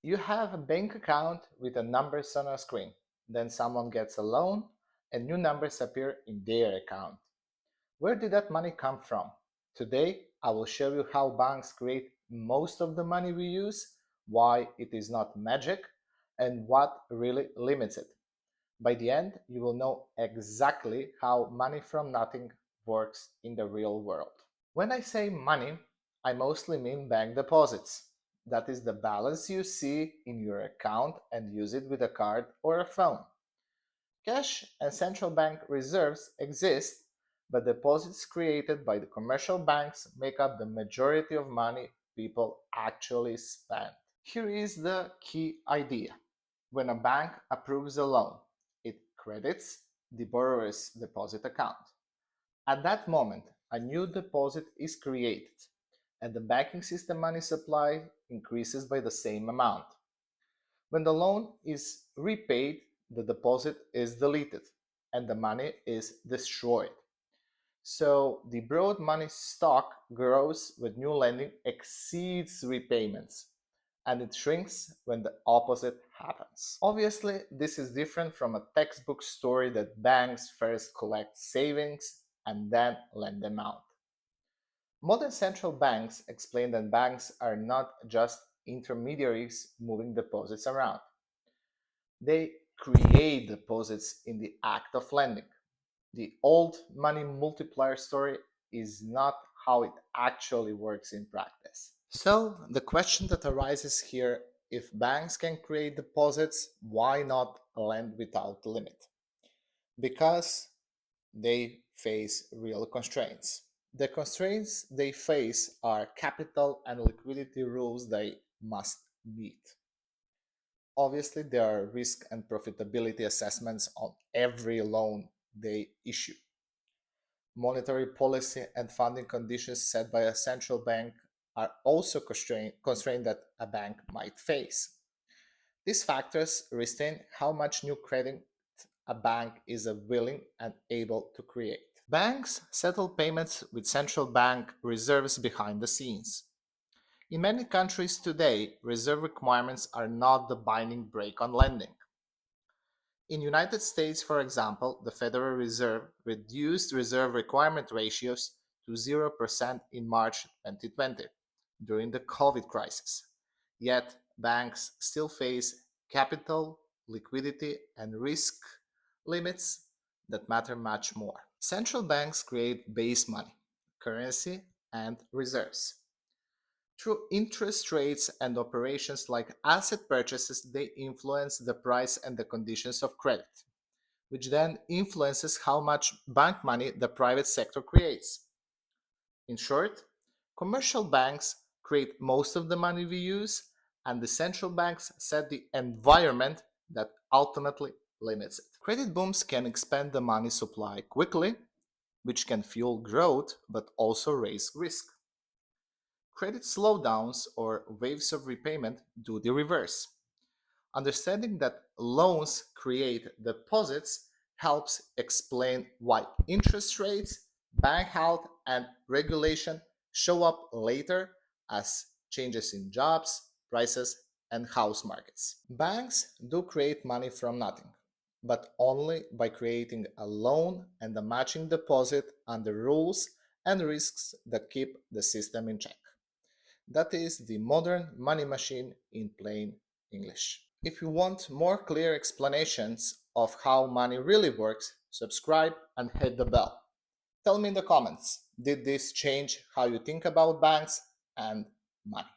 You have a bank account with a numbers on a screen. Then someone gets a loan and new numbers appear in their account. Where did that money come from? Today, I will show you how banks create most of the money we use, why it is not magic, and what really limits it. By the end, you will know exactly how money from nothing works in the real world. When I say money, I mostly mean bank deposits. That is the balance you see in your account and use it with a card or a phone. Cash and central bank reserves exist, but deposits created by the commercial banks make up the majority of money people actually spend. Here is the key idea. When a bank approves a loan, it credits the borrower's deposit account. At that moment, a new deposit is created, and the banking system money supply increases by the same amount. When the loan is repaid, the deposit is deleted and the money is destroyed. So the borrowed money stock grows when new lending exceeds repayments, and it shrinks when the opposite happens. Obviously, this is different from a textbook story that banks first collect savings and then lend them out. Modern central banks explain that banks are not just intermediaries moving deposits around. They create deposits in the act of lending. The old money multiplier story is not how it actually works in practice. So, the question that arises here, if banks can create deposits, why not lend without limit? Because they face real constraints. The constraints they face are capital and liquidity rules they must meet. Obviously, there are risk and profitability assessments on every loan they issue. Monetary policy and funding conditions set by a central bank are also constraints that a bank might face. These factors restrain how much new credit a bank is willing and able to create. Banks settle payments with central bank reserves behind the scenes. In many countries today, reserve requirements are not the binding brake on lending. In United States, for example, the Federal Reserve reduced reserve requirement ratios to 0% in March 2020 during the COVID crisis. Yet, banks still face capital, liquidity, and risk limits that matter much more. Central banks create base money, currency, and reserves. Through interest rates and operations like asset purchases, they influence the price and the conditions of credit, which then influences how much bank money the private sector creates. In short, commercial banks create most of the money we use, and the central banks set the environment that ultimately limits it. Credit booms can expand the money supply quickly, which can fuel growth but also raise risk. Credit slowdowns or waves of repayment do the reverse. Understanding that loans create deposits helps explain why interest rates, bank health, and regulation show up later as changes in jobs, prices, and house markets. Banks do create money from nothing, but only by creating a loan and a matching deposit under rules and risks that keep the system in check. That is the modern money machine in plain English. If you want more clear explanations of how money really works, subscribe and hit the bell. Tell me in the comments, did this change how you think about banks and money?